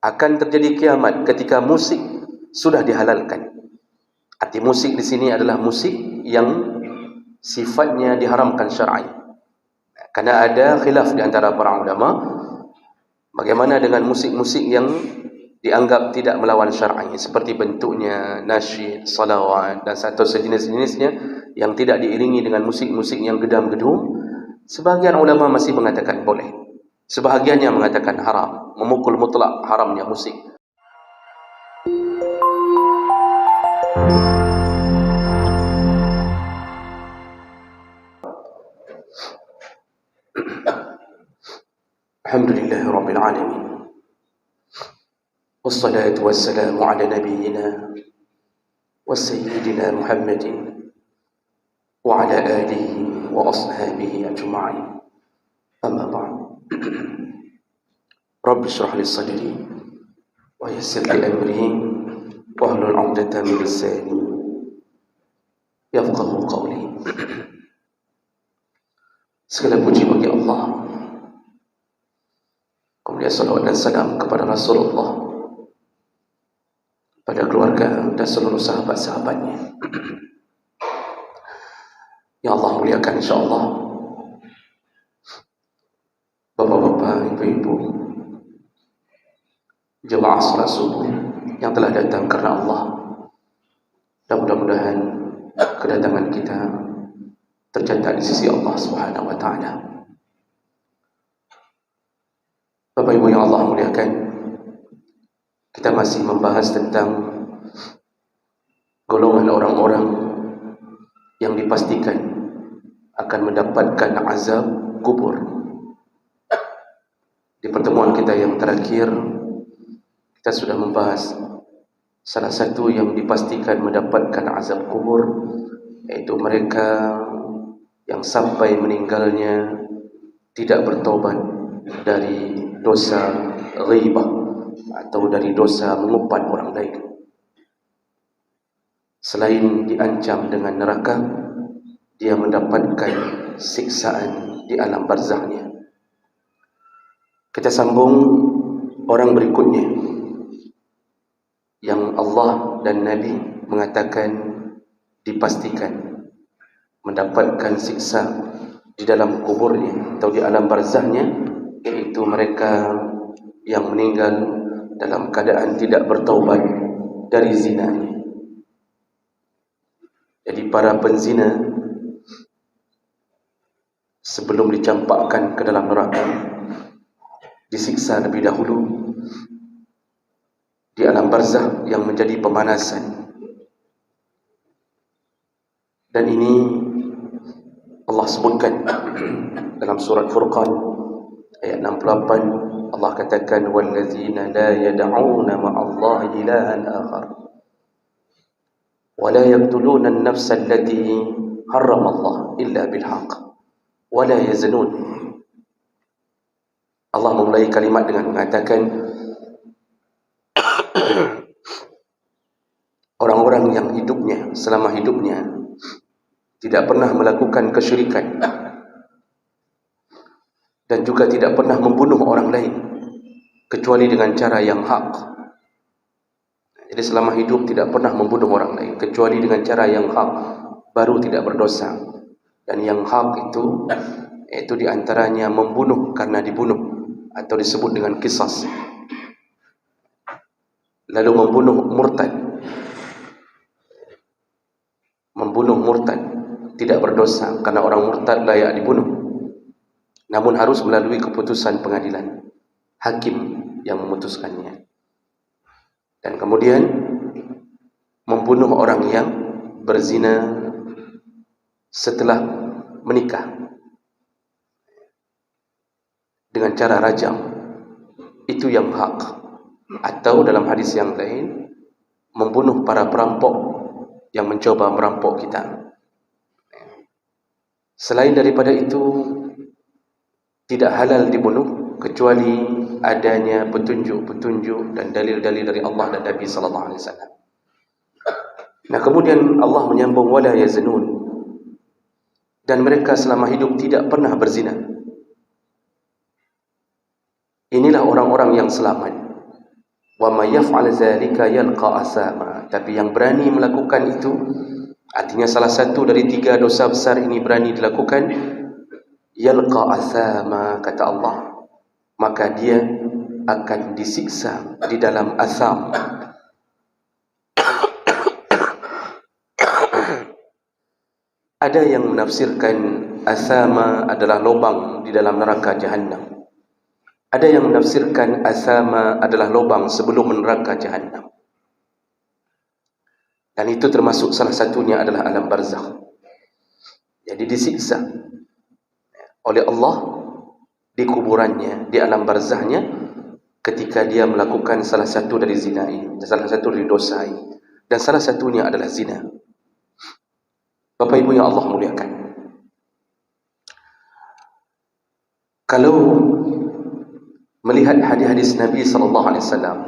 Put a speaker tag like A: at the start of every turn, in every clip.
A: akan terjadi kiamat ketika musik sudah dihalalkan. Arti musik di sini adalah musik yang sifatnya diharamkan syar'i. Karena ada khilaf di antara para ulama bagaimana dengan musik-musik yang dianggap tidak melawan syar'i, seperti bentuknya nasyid, salawat dan satu sejenis-jenisnya yang tidak diiringi dengan musik-musik yang gedam-gedum. Sebahagian ulama masih mengatakan boleh, sebahagiannya mengatakan haram, memukul mutlak haramnya musik. Alhamdulillahi Rabbil Alamin, wassalatu wassalamu ala nabiyyina wa sayyidina Muhammadin wa ala alihi wa ashabihi ajma'in. Amma ba'd. Rabbi shrah li sadri wa yassir li amri wahlul 'uqdatam min lisani yafqahu qawli. Segala puji bagi Allah, kemudian salawat dan salam kepada Rasulullah, pada keluarga dan seluruh sahabat-sahabatnya yang Allah muliakan insyaAllah. Bapak-bapak, ibu-ibu, jemaah salat subuh yang telah datang karena Allah, dan mudah-mudahan kedatangan kita tercatat di sisi Allah Subhanahu wa ta'ala. Bapak ibu yang Allah muliakan, kita masih membahas tentang golongan orang-orang yang dipastikan akan mendapatkan azab kubur. Di pertemuan kita yang terakhir, kita sudah membahas salah satu yang dipastikan mendapatkan azab kubur, yaitu mereka yang sampai meninggalnya tidak bertaubat dari dosa ghibah atau dari dosa mengumpat orang lain. Selain diancam dengan neraka, dia mendapatkan siksaan di alam barzahnya. Kita sambung orang berikutnya yang Allah dan Nabi mengatakan dipastikan mendapatkan siksa di dalam kuburnya atau di alam barzahnya, yaitu mereka yang meninggal dalam keadaan tidak bertaubat dari zinanya. Jadi para penzina sebelum dicampakkan ke dalam neraka disiksa lebih dahulu di alam barzah yang menjadi pemanasan. Dan ini Allah sebutkan dalam surat Furqan ayat 68. Allah katakan wallazina la yad'una ma'allahi ilahan akhar wa la yaqtuluna an-nafsa allati harrama Allah illa bil haqq wa la yaznun. Allah memulai kalimat dengan mengatakan orang-orang yang hidupnya, selama hidupnya tidak pernah melakukan kesyirikan dan juga tidak pernah membunuh orang lain kecuali dengan cara yang hak. Jadi selama hidup tidak pernah membunuh orang lain kecuali dengan cara yang hak, baru tidak berdosa. Dan yang hak itu diantaranya membunuh karena dibunuh atau disebut dengan qisas. Lalu membunuh murtad. Membunuh murtad tidak berdosa karena orang murtad layak dibunuh, namun harus melalui keputusan pengadilan, hakim yang memutuskannya. Dan kemudian membunuh orang yang berzina setelah menikah dengan cara rajam, itu yang hak. Atau dalam hadis yang lain, membunuh para perampok yang mencoba merampok kita. Selain daripada itu, tidak halal dibunuh kecuali adanya petunjuk-petunjuk dan dalil-dalil dari Allah dan Nabi sallallahu alaihi wasallam. Nah, kemudian Allah menyambung wala yaznun, dan mereka selama hidup tidak pernah berzina. Inilah orang-orang yang selamat. Wa may yaf'al dzalika yalqa asama. Tapi yang berani melakukan itu, artinya salah satu dari 3 dosa besar ini berani dilakukan, yalqa asama, kata Allah, maka dia akan disiksa di dalam asam. Ada yang menafsirkan asama adalah lubang di dalam neraka Jahannam. Ada yang menafsirkan asama adalah lubang sebelum neraka Jahannam. Dan itu termasuk salah satunya adalah alam barzakh. Jadi disiksa oleh Allah di kuburannya, di alam barzakhnya, ketika dia melakukan salah satu dari zina ini, salah satu dari dosa ini. Dan salah satunya adalah zina. Bapak Ibu yang Allah muliakan, kalau melihat hadis-hadis Nabi SAW,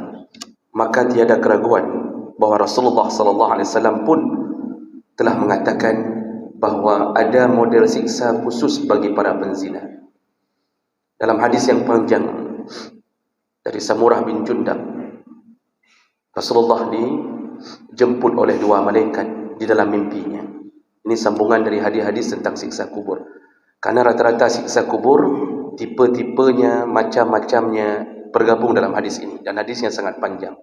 A: maka tiada keraguan bahawa Rasulullah SAW pun telah mengatakan bahawa ada model siksa khusus bagi para penzina. Dalam hadis yang panjang dari Samurah bin Jundab, Rasulullah dijemput oleh 2 malaikat di dalam mimpinya. Ini sambungan dari hadis-hadis tentang siksa kubur. Karena rata-rata siksa kubur, tipe-tipenya, macam-macamnya bergabung dalam hadis ini. Dan hadisnya sangat panjang.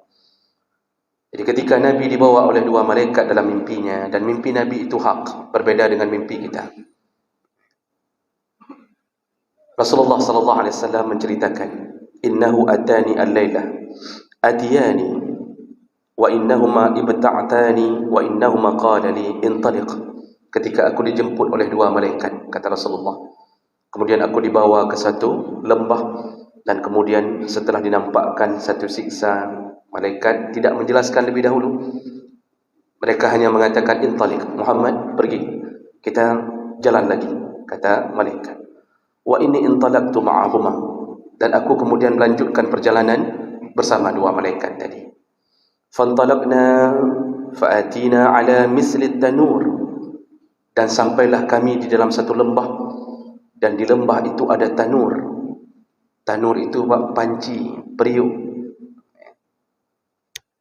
A: Jadi ketika Nabi dibawa oleh 2 malaikat dalam mimpinya, dan mimpi Nabi itu hak, berbeda dengan mimpi kita. Rasulullah SAW menceritakan, innahu atani al-lailah atiyani wa innahuma ibta'tani wa innahuma qala li intaliq. Ketika aku dijemput oleh 2 malaikat, kata Rasulullah, kemudian aku dibawa ke satu lembah, dan kemudian setelah dinampakkan satu siksa, malaikat tidak menjelaskan lebih dahulu. Mereka hanya mengatakan, intaliq, Muhammad, pergi, kita jalan lagi, kata malaikat. Wa inni intalaqtu ma'ahuma, dan aku kemudian melanjutkan perjalanan bersama 2 malaikat tadi. Fantalaqna fa'atina ala misli tanur, dan sampailah kami di dalam satu lembah, dan di lembah itu ada tanur. Tanur itu panci, periuk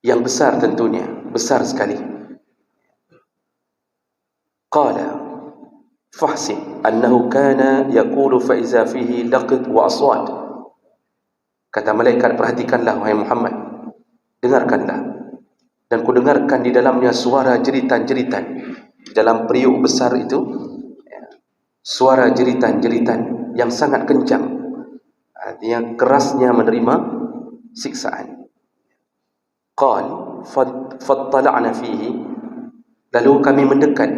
A: yang besar, tentunya besar sekali. Qala fahsib annahu kana yaqulu fa iza fihi laqit wa aswat. Kata malaikat, perhatikanlah wahai Muhammad, dengarkanlah, dan ku dengarkan di dalamnya suara jeritan-jeritan. Di dalam periuk besar itu, suara jeritan-jeritan yang sangat kencang, artinya kerasnya menerima siksaan. Qal fattala'na fihi, lalu kami mendekat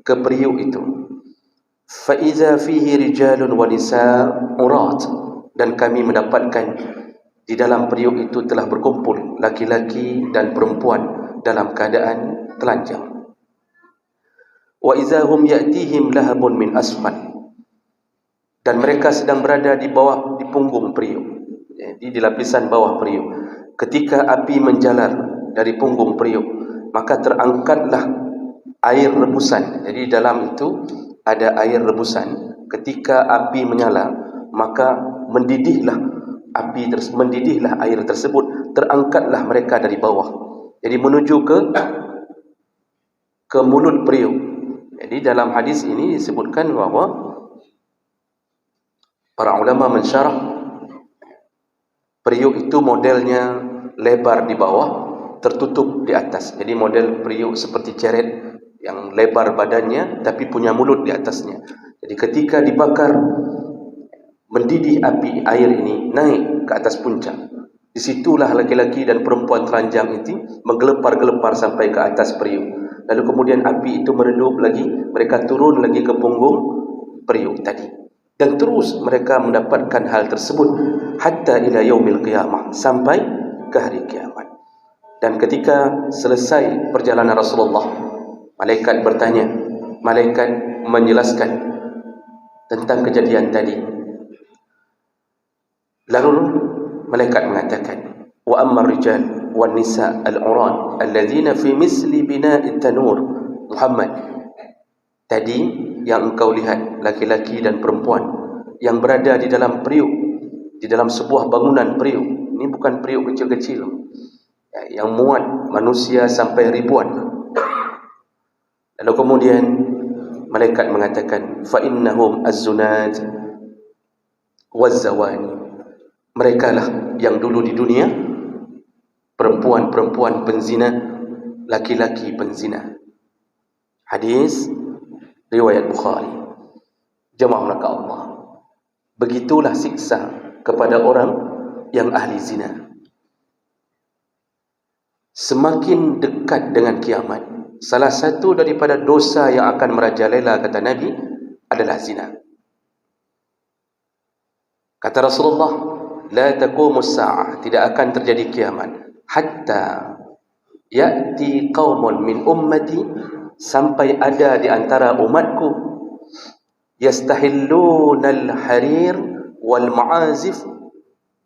A: ke periuk itu. Fa iza fihi rijalun wa nisaa urat, dan kami mendapatkan di dalam periuk itu telah berkumpul laki-laki dan perempuan dalam keadaan telanjang. Wa iza hum ya'tihim lahabun min asfal, dan mereka sedang berada di bawah, di punggung periuk, di lapisan bawah periuk. Ketika api menjalar dari punggung periuk, maka terangkatlah air rebusan. Jadi dalam itu ada air rebusan. Ketika api menyala, maka mendidihlah mendidihlah air tersebut, terangkatlah mereka dari bawah, jadi menuju ke mulut periuk. Jadi dalam hadis ini disebutkan bahawa para ulama mensyarah periuk itu modelnya lebar di bawah, tertutup di atas. Jadi model periuk seperti ceret yang lebar badannya tapi punya mulut di atasnya. Jadi ketika dibakar, mendidih api air ini naik ke atas puncak. Disitulah laki-laki dan perempuan telanjang itu menggelepar-gelepar sampai ke atas periuk. Lalu kemudian api itu meredup lagi, mereka turun lagi ke punggung periuk tadi. Dan terus mereka mendapatkan hal tersebut hatta ila yaumil qiyamah, sampai ke hari kiamat. Dan ketika selesai perjalanan Rasulullah, malaikat bertanya, malaikat menjelaskan tentang kejadian tadi. Lalu malaikat mengatakan, wa amma rijal wan nisa al-uran alladzina fi misli bina'i tanur. Muhammad, tadi yang engkau lihat laki-laki dan perempuan yang berada di dalam periuk, di dalam sebuah bangunan periuk, Ini bukan periuk kecil-kecil yang muat manusia sampai ribuan. Lalu kemudian malaikat mengatakan, fa innahum az-zunad waz-zawani. Mereka lah yang dulu di dunia perempuan-perempuan penzina, laki-laki penzina. Hadis riwayat Bukhari. Jemaah Allah, begitulah siksa kepada orang yang ahli zina. Semakin dekat dengan kiamat, salah satu daripada dosa yang akan merajalela, kata Nabi, adalah zina. Kata Rasulullah, la taqumus sa'ah, tidak akan terjadi kiamat hatta ya'ti qaumun min ummati, sampai ada di antara umatku yastahillunal harir wal ma'azif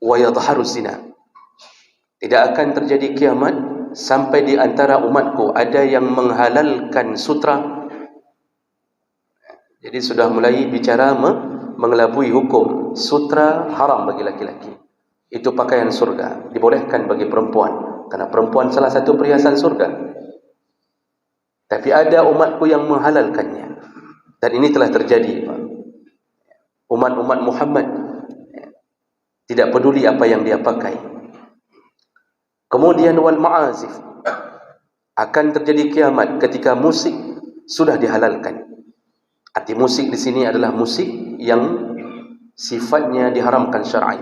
A: wa yadhharu zina. Tidak akan terjadi kiamat sampai di antara umatku ada yang menghalalkan sutra. Jadi sudah mulai bicara mengelabui hukum. Sutra haram bagi laki-laki. Itu pakaian surga, dibolehkan bagi perempuan, karena perempuan salah satu perhiasan surga. Tapi ada umatku yang menghalalkannya. Dan ini telah terjadi. Umat-umat Muhammad tidak peduli apa yang dia pakai. Kemudian wal ma'azif, akan terjadi kiamat ketika musik sudah dihalalkan. Arti musik di sini adalah musik yang sifatnya diharamkan syar'i.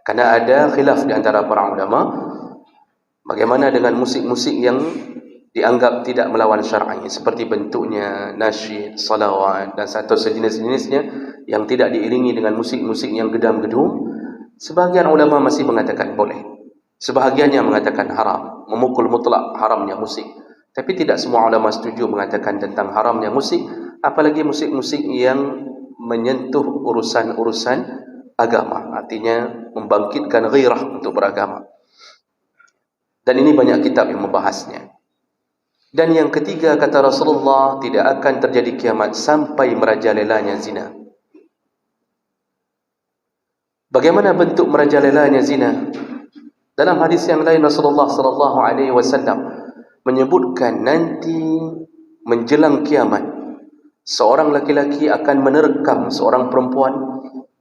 A: Karena ada khilaf di antara para ulama bagaimana dengan musik-musik yang dianggap tidak melawan syar'i, seperti bentuknya nasyid, salawat dan satu sejenis-jenisnya yang tidak diiringi dengan musik-musik yang gedam-gedum. Sebahagian ulama masih mengatakan boleh, sebahagiannya mengatakan haram, memukul mutlak haramnya musik. Tapi tidak semua ulama setuju mengatakan tentang haramnya musik, apalagi musik-musik yang menyentuh urusan-urusan agama, artinya membangkitkan ghairah untuk beragama. Dan ini banyak kitab yang membahasnya. Dan yang ketiga, kata Rasulullah, tidak akan terjadi kiamat sampai merajalelanya zina. Bagaimana bentuk merajalelanya zina? Dalam hadis yang lain Rasulullah sallallahu alaihi wasallam menyebutkan nanti menjelang kiamat seorang laki-laki akan menerkam seorang perempuan.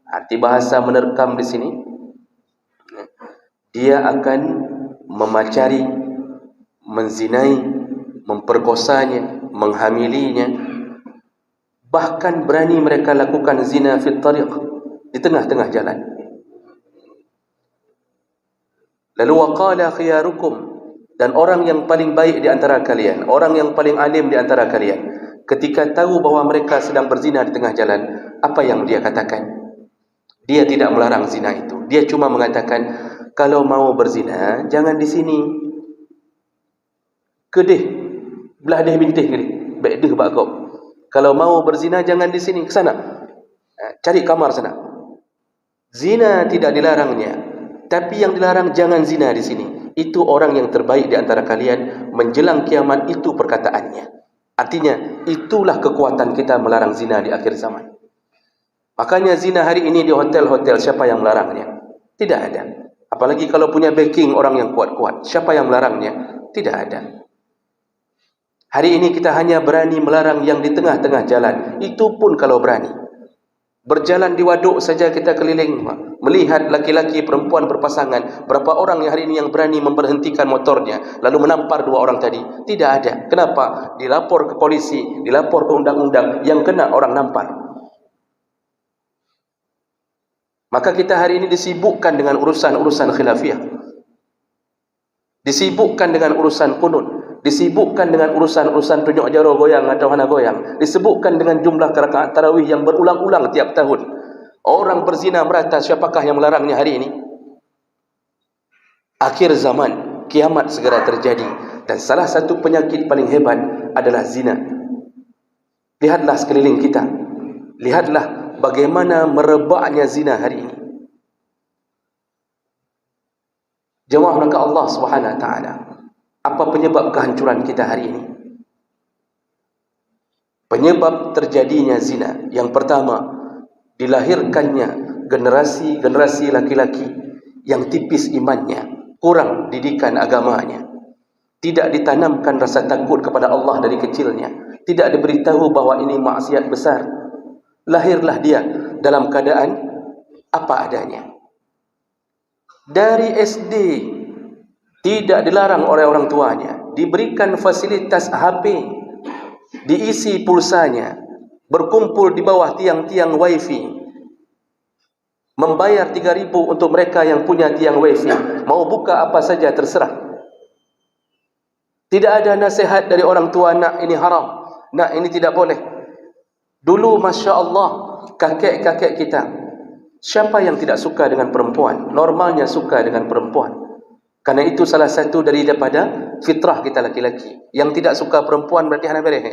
A: Arti bahasa menerkam di sini, dia akan memacari, menzinai, memperkosanya, menghamilinya. Bahkan berani mereka lakukan zina fit tariq, di tengah-tengah jalan. Lalu waqala khiyarukum, dan orang yang paling baik di antara kalian, orang yang paling alim di antara kalian, ketika tahu bahwa mereka sedang berzina di tengah jalan, apa yang dia katakan? Dia tidak melarang zina itu. Dia cuma mengatakan, kalau mau berzina jangan di sini. Kedih, belah deh bintih gini, baik deh bak kau. Kalau mau berzina jangan di sini, ke sana. Cari kamar sana. Zina tidak dilarangnya, tapi yang dilarang jangan zina di sini. Itu orang yang terbaik di antara kalian menjelang kiamat, itu perkataannya. Artinya itulah kekuatan kita melarang zina di akhir zaman. Makanya zina hari ini di hotel-hotel, siapa yang melarangnya? Tidak ada. Apalagi kalau punya backing orang yang kuat-kuat, siapa yang melarangnya? Tidak ada. Hari ini kita hanya berani melarang yang di tengah-tengah jalan. Itu pun kalau berani. Berjalan di waduk saja kita keliling, melihat laki-laki perempuan berpasangan. Berapa orang yang hari ini yang berani memberhentikan motornya lalu menampar dua orang tadi? Tidak ada. Kenapa? Dilapor ke polisi, dilapor ke undang-undang, yang kena orang nampar. Maka kita hari ini disibukkan dengan urusan-urusan khilafiyah, disibukkan dengan urusan kunut, disibukkan dengan urusan-urusan tunjuk jaro goyang atau hana goyang, disibukkan dengan jumlah rakaat tarawih yang berulang-ulang tiap tahun. Orang berzina merata, siapakah yang melarangnya hari ini? Akhir zaman, kiamat segera terjadi, dan salah satu penyakit paling hebat adalah zina. Lihatlah sekeliling kita, lihatlah bagaimana merebaknya zina hari ini. Jemaah maka Allah Subhanahu wa taala, apa penyebab kehancuran kita hari ini? Penyebab terjadinya zina, yang pertama, dilahirkannya generasi-generasi laki-laki yang tipis imannya, kurang didikan agamanya, tidak ditanamkan rasa takut kepada Allah dari kecilnya, tidak diberitahu bahwa ini maksiat besar, lahirlah dia dalam keadaan apa adanya. Dari SD tidak dilarang oleh orang tuanya, diberikan fasilitas HP, diisi pulsanya, berkumpul di bawah tiang-tiang wifi, membayar 3.000 untuk mereka yang punya tiang wifi, mau buka apa saja terserah. Tidak ada nasihat dari orang tua, nak ini haram, nak ini tidak boleh. Dulu Masya Allah, kakek-kakek kita, siapa yang tidak suka dengan perempuan? Normalnya suka dengan perempuan. Karena itu salah satu daripada fitrah kita laki-laki. Yang tidak suka perempuan berarti hana bereh.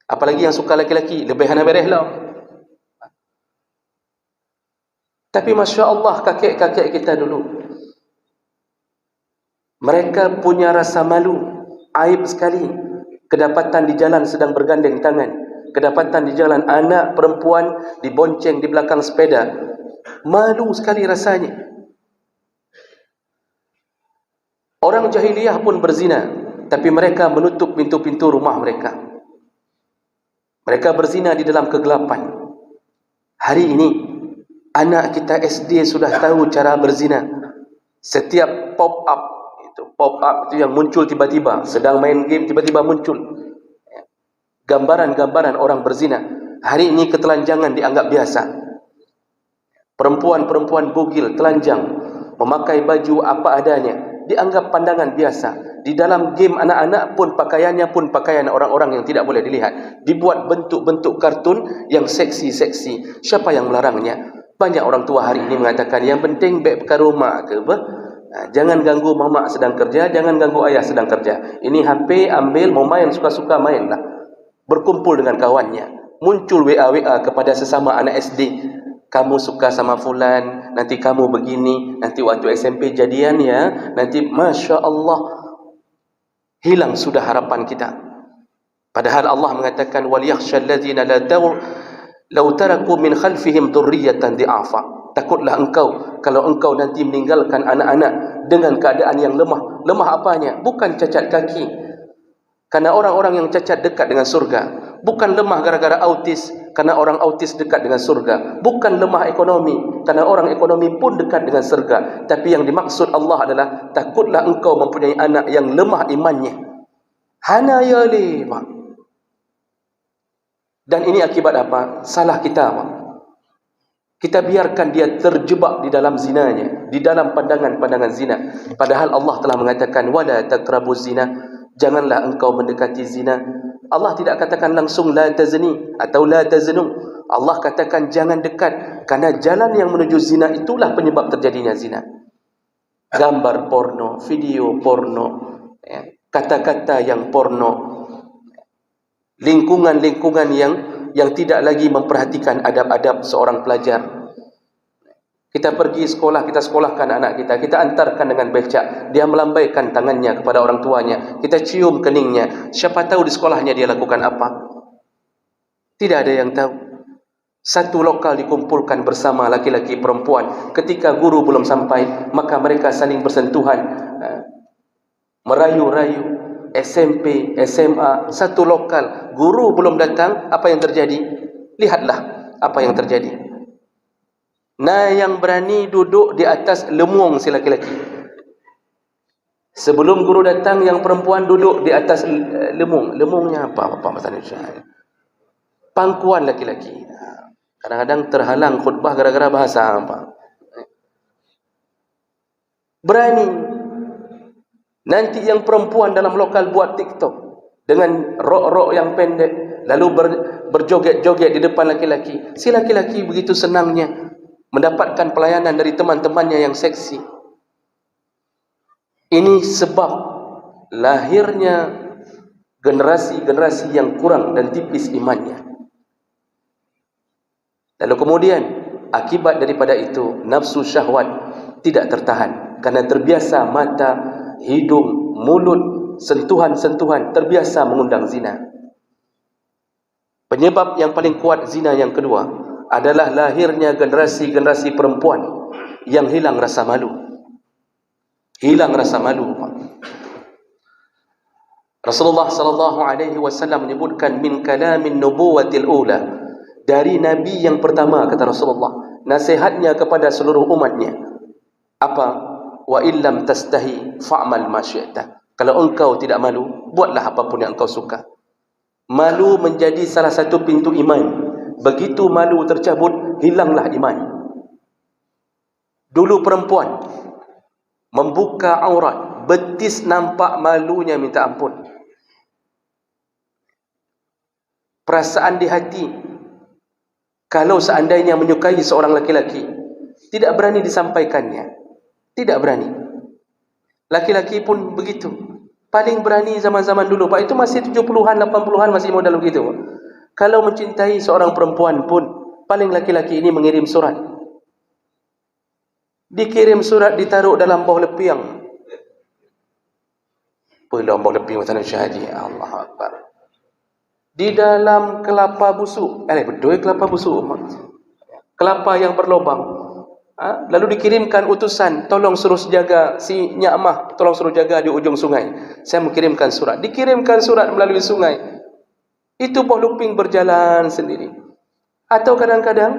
A: Apalagi yang suka laki-laki, lebih hana bereh lah. Tapi Masya Allah, kakek-kakek kita dulu, mereka punya rasa malu, aib sekali. Kedapatan di jalan sedang bergandeng tangan, kedapatan di jalan anak perempuan dibonceng di belakang sepeda, malu sekali rasanya. Orang jahiliyah pun berzina, tapi mereka menutup pintu-pintu rumah mereka. Mereka berzina di dalam kegelapan. Hari ini anak kita SD sudah tahu cara berzina. Setiap pop-up itu yang muncul tiba-tiba, sedang main game tiba-tiba muncul gambaran-gambaran orang berzina. Hari ini ketelanjangan dianggap biasa. Perempuan-perempuan bugil, telanjang, memakai baju apa adanya, dianggap pandangan biasa. Di dalam game anak-anak pun pakaiannya pun pakaian orang-orang yang tidak boleh dilihat. Dibuat bentuk-bentuk kartun yang seksi-seksi. Siapa yang melarangnya? Banyak orang tua hari ini mengatakan, yang penting baik perkara rumah ke apa? Jangan ganggu mamak sedang kerja, jangan ganggu ayah sedang kerja. Ini HP ambil, mau main suka-suka mainlah. Berkumpul dengan kawannya. Muncul WA kepada sesama anak SD. Kamu suka sama fulan, nanti kamu begini, nanti waktu SMP jadian ya, nanti Masya Allah, hilang sudah harapan kita. Padahal Allah mengatakan, وَلْيَخْشَ الَّذِينَ لَوْ تَرَكُوا مِنْ خَلْفِهِمْ ذُرِّيَّةً ضِعَافًا. Takutlah engkau, kalau engkau nanti meninggalkan anak-anak dengan keadaan yang lemah. Lemah apanya? Bukan cacat kaki. Karena orang-orang yang cacat dekat dengan surga. Bukan lemah gara-gara autis, karena orang autis dekat dengan surga. Bukan lemah ekonomi, karena orang ekonomi pun dekat dengan surga. Tapi yang dimaksud Allah adalah, takutlah engkau mempunyai anak yang lemah imannya. Hana ya lima. Dan ini akibat apa? Salah kita, Pak. Kita biarkan dia terjebak di dalam zinanya, di dalam pandangan-pandangan zina. Padahal Allah telah mengatakan, wala taqrabuz zina, janganlah engkau mendekati zina. Allah tidak katakan langsung la tazni atau la taznu. Allah katakan jangan dekat, karena jalan yang menuju zina itulah penyebab terjadinya zina. Gambar porno, video porno, kata-kata yang porno, lingkungan-lingkungan yang tidak lagi memperhatikan adab-adab seorang pelajar. Kita pergi sekolah, kita sekolahkan anak kita, kita antarkan dengan becak, dia melambaikan tangannya kepada orang tuanya, kita cium keningnya. Siapa tahu di sekolahnya dia lakukan apa? Tidak ada yang tahu. Satu lokal dikumpulkan bersama laki-laki perempuan. Ketika guru belum sampai, maka mereka saling bersentuhan, merayu-rayu. SMP, SMA, satu lokal, guru belum datang, apa yang terjadi? Lihatlah apa yang terjadi. Nah, yang berani duduk di atas lemung si laki-laki. Sebelum guru datang, yang perempuan duduk di atas lemung. Lemungnya apa bahasa Indonesia? Pangkuan laki-laki. Kadang-kadang terhalang khutbah gara-gara bahasa apa. Berani. Nanti yang perempuan dalam lokal buat TikTok dengan rok-rok yang pendek, lalu berjoget-joget di depan laki-laki. Si laki-laki begitu senangnya mendapatkan pelayanan dari teman-temannya yang seksi. Ini sebab lahirnya generasi-generasi yang kurang dan tipis imannya. Lalu kemudian akibat daripada itu, nafsu syahwat tidak tertahan karena terbiasa mata, hidung, mulut, sentuhan-sentuhan, terbiasa mengundang zina. Penyebab yang paling kuat zina yang kedua adalah lahirnya generasi-generasi perempuan yang hilang rasa malu. Hilang rasa malu. Rasulullah sallallahu alaihi wasallam menyebutkan min kalamin nubuwatil ula, dari nabi yang pertama, kata Rasulullah, nasihatnya kepada seluruh umatnya apa? Wa illam tastahi fa'mal ma syi'ta. Kalau engkau tidak malu, buatlah apapun yang engkau suka. Malu menjadi salah satu pintu iman. Begitu malu tercabut, hilanglah iman. Dulu perempuan membuka aurat, betis nampak, malunya minta ampun. Perasaan di hati, kalau seandainya menyukai seorang laki-laki, tidak berani disampaikannya. Tidak berani. Laki-laki pun begitu. Paling berani zaman-zaman dulu, Pak, itu masih 70-an, 80-an masih modal begitu. Kalau mencintai seorang perempuan pun, paling laki-laki ini mengirim surat. Dikirim surat, ditaruh dalam bawah lepiang. Dalam bawah lepiang Tanah Syahadi. Allah Akbar. Di dalam kelapa busuk. Betul kelapa busuk. Kelapa yang berlubang. Lalu dikirimkan utusan, tolong suruh jaga si Nyakmah, tolong suruh jaga di ujung sungai. Saya mengirimkan surat. Dikirimkan surat melalui sungai. Itu buah luping berjalan sendiri. Atau kadang-kadang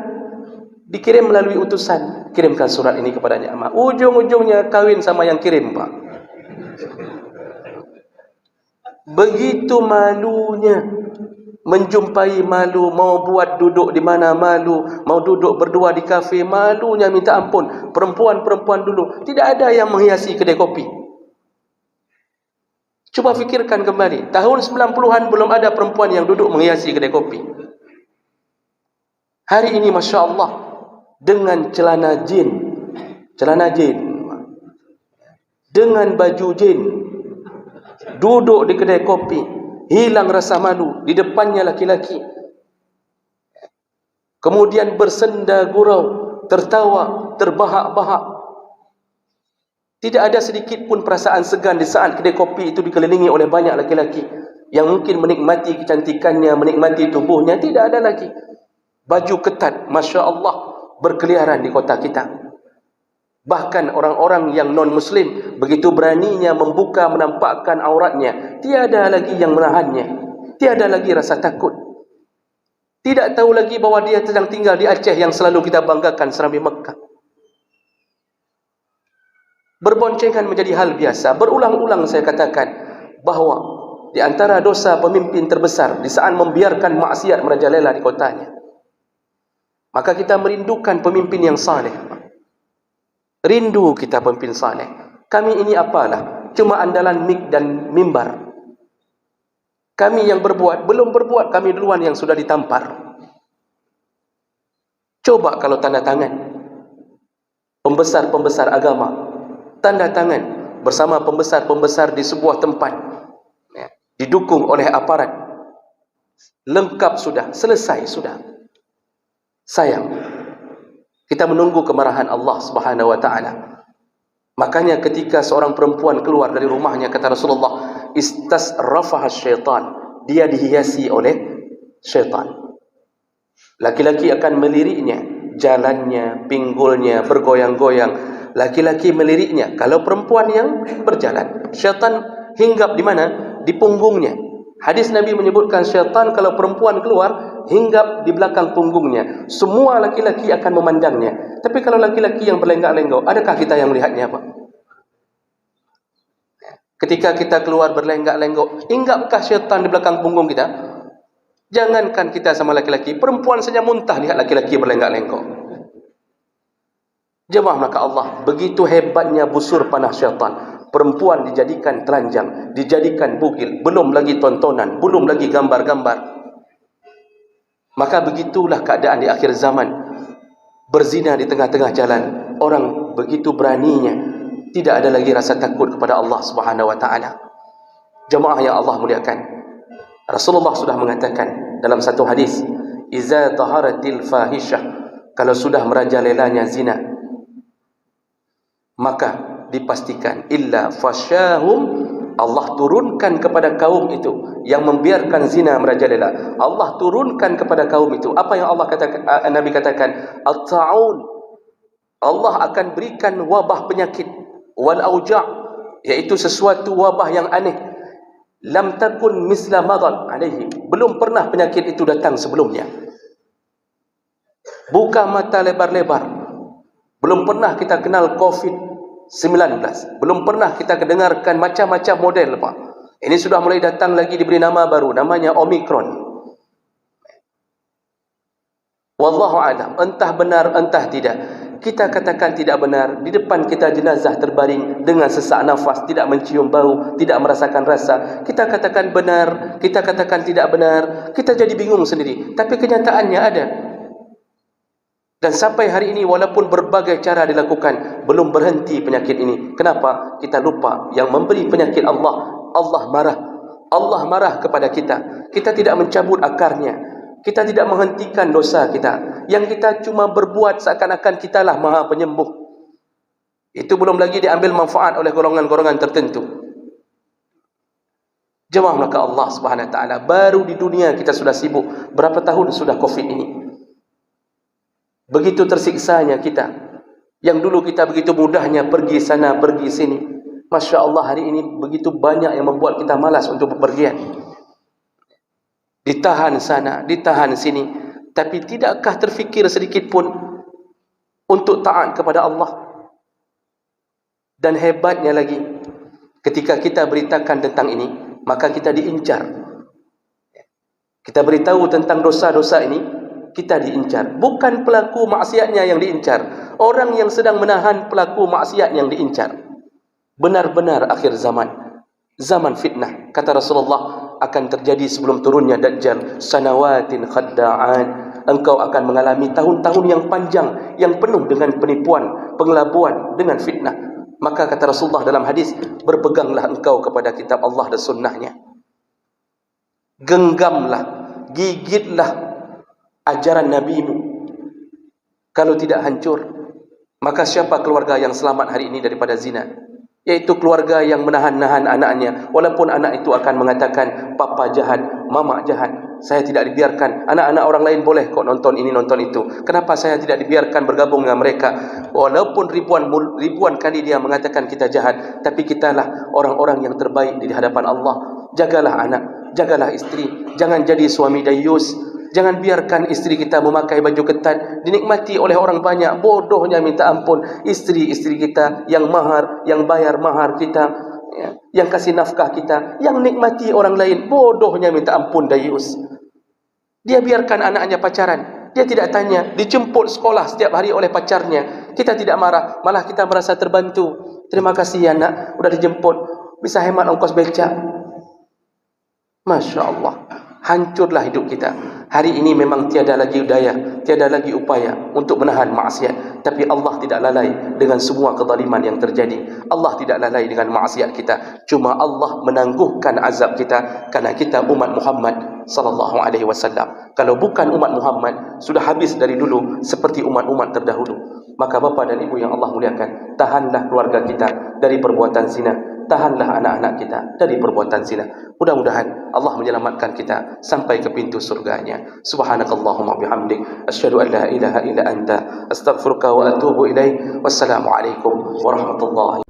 A: dikirim melalui utusan, kirimkan surat ini kepada Nyakmah. Ujung-ujungnya kawin sama yang kirim, Pak. Begitu malunya, menjumpai malu, mau buat duduk di mana malu, mau duduk berdua di kafe, malunya minta ampun. Perempuan-perempuan dulu tidak ada yang menghiasi kedai kopi. Cuba fikirkan kembali, tahun 90-an belum ada perempuan yang duduk menghiasi kedai kopi. Hari ini Masya Allah, dengan celana jin, dengan baju jin, duduk di kedai kopi, hilang rasa malu, di depannya laki-laki. Kemudian bersenda gurau, tertawa, terbahak-bahak. Tidak ada sedikit pun perasaan segan di saat kedai kopi itu dikelilingi oleh banyak laki-laki yang mungkin menikmati kecantikannya, menikmati tubuhnya. Tidak ada lagi. Baju ketat, Masya Allah, berkeliaran di kota kita. Bahkan orang-orang yang non-muslim begitu beraninya membuka, menampakkan auratnya, tiada lagi yang menahannya. Tiada lagi rasa takut. Tidak tahu lagi bahawa dia sedang tinggal di Aceh yang selalu kita banggakan, Serambi Mekah. Berboncengan menjadi hal biasa. Berulang-ulang saya katakan bahawa di antara dosa pemimpin terbesar di saat membiarkan maksiat merajalela di kotanya. Maka kita merindukan pemimpin yang saleh. Rindu kita pemimpin saleh. Kami ini apalah? Cuma andalan mik dan mimbar. Kami yang berbuat, belum berbuat, kami duluan yang sudah ditampar. Coba kalau tanda tangan pembesar-pembesar agama, tanda tangan bersama pembesar-pembesar di sebuah tempat, didukung oleh aparat, lengkap sudah, selesai sudah. Sayang, kita menunggu kemarahan Allah Subhanahu wa taala. Makanya ketika seorang perempuan keluar dari rumahnya, kata Rasulullah, istasrafaha syaitan, dia dihiasi oleh syaitan. Laki-laki akan meliriknya, jalannya, pinggulnya bergoyang-goyang. Laki-laki meliriknya. Kalau perempuan yang berjalan, syaitan hinggap di mana? Di punggungnya. Hadis Nabi menyebutkan syaitan kalau perempuan keluar, hinggap di belakang punggungnya. Semua laki-laki akan memandangnya. Tapi kalau laki-laki yang berlenggak-lenggok, adakah kita yang melihatnya, Pak? Ketika kita keluar berlenggak-lenggok, hinggapkah syaitan di belakang punggung kita? Jangankan kita sama laki-laki, perempuan saja muntah lihat laki-laki berlenggak-lenggok. Jemaah maka Allah, begitu hebatnya busur panah syaitan. Perempuan dijadikan telanjang, dijadikan bugil, belum lagi tontonan, belum lagi gambar-gambar. Maka begitulah keadaan di akhir zaman. Berzina di tengah-tengah jalan, orang begitu beraninya, tidak ada lagi rasa takut kepada Allah Subhanahu wa taala. Jemaah yang Allah muliakan, Rasulullah sudah mengatakan dalam satu hadis, "Iza taharatil fahisyah," kalau sudah merajalelanya zina, maka dipastikan illa fasyahum, Allah turunkan kepada kaum itu yang membiarkan zina merajalela. Allah turunkan kepada kaum itu apa yang Allah katakan, Nabi katakan, at-ta'un, Allah akan berikan wabah penyakit, wal auja', iaitu sesuatu wabah yang aneh. Lam takun misla madad alaihi, belum pernah penyakit itu datang sebelumnya. Buka mata lebar-lebar, belum pernah kita kenal COVID-19, belum pernah kita kedengarkan macam-macam model, Pak. Ini sudah mulai datang lagi, diberi nama baru, namanya Omicron. Wallahu a'lam, entah benar entah tidak. Kita katakan tidak benar, di depan kita jenazah terbaring dengan sesak nafas, tidak mencium bau, tidak merasakan rasa. Kita katakan benar, kita katakan tidak benar, kita jadi bingung sendiri. Tapi kenyataannya ada. Dan sampai hari ini walaupun berbagai cara dilakukan, belum berhenti penyakit ini. Kenapa? Kita lupa yang memberi penyakit Allah. Allah marah. Allah marah kepada kita. Kita tidak mencabut akarnya. Kita tidak menghentikan dosa kita. Yang kita cuma berbuat seakan-akan kitalah maha penyembuh. Itu belum lagi diambil manfaat oleh golongan-golongan tertentu. Jemaah maka Allah Subhanahu Wa Taala, baru di dunia kita sudah sibuk. Berapa tahun sudah COVID ini? Begitu tersiksanya kita. Yang dulu kita begitu mudahnya pergi sana, pergi sini. Masya Allah, hari ini begitu banyak yang membuat kita malas untuk bepergian. Ditahan sana, ditahan sini. Tapi tidakkah terfikir sedikit pun untuk taat kepada Allah? Dan hebatnya lagi, ketika kita beritakan tentang ini, maka kita diincar. Kita beritahu tentang dosa-dosa ini, kita diincar. Bukan pelaku maksiatnya yang diincar, orang yang sedang menahan pelaku maksiat yang diincar. Benar-benar akhir zaman, zaman fitnah. Kata Rasulullah, akan terjadi sebelum turunnya Dajjal, sanawatin khadda'an. Engkau akan mengalami tahun-tahun yang panjang, yang penuh dengan penipuan, pengelabuan, dengan fitnah. Maka kata Rasulullah dalam hadis, berpeganglah engkau kepada kitab Allah dan sunnahnya. Genggamlah, gigitlah ajaran nabimu. Kalau tidak hancur, maka siapa keluarga yang selamat hari ini daripada zina? Yaitu keluarga yang menahan-nahan anaknya, walaupun anak itu akan mengatakan papa jahat, mama jahat. Saya tidak dibiarkan, anak-anak orang lain boleh kok nonton ini, nonton itu. Kenapa saya tidak dibiarkan bergabung dengan mereka? Walaupun ribuan kali dia mengatakan kita jahat, tapi kitalah orang-orang yang terbaik di hadapan Allah. Jagalah anak, jagalah istri, jangan jadi suami dayus. Jangan biarkan istri kita memakai baju ketat, dinikmati oleh orang banyak. Bodohnya minta ampun, istri-istri kita yang mahar, yang bayar mahar kita, yang kasih nafkah kita, yang nikmati orang lain. Bodohnya minta ampun dayus. Dia biarkan anaknya pacaran, dia tidak tanya, dijemput sekolah setiap hari oleh pacarnya. Kita tidak marah, malah kita merasa terbantu. Terima kasih ya nak, udah dijemput, bisa hemat ongkos becak. Masya Allah, hancurlah hidup kita. Hari ini memang tiada lagi daya, tiada lagi upaya untuk menahan maksiat. Tapi Allah tidak lalai dengan semua kezaliman yang terjadi. Allah tidak lalai dengan maksiat kita. Cuma Allah menangguhkan azab kita karena kita umat Muhammad sallallahu alaihi wasallam. Kalau bukan umat Muhammad, sudah habis dari dulu seperti umat-umat terdahulu. Maka bapa dan ibu yang Allah muliakan, tahanlah keluarga kita dari perbuatan zina. Tahanlah anak-anak kita dari perbuatan zina. Mudah-mudahan Allah menyelamatkan kita sampai ke pintu surganya. Subhanakallahumma bihamdik, asyhadu an la ilaha illa anta, astaghfiruka wa atubu ilaik. Wassalamualaikum warahmatullahi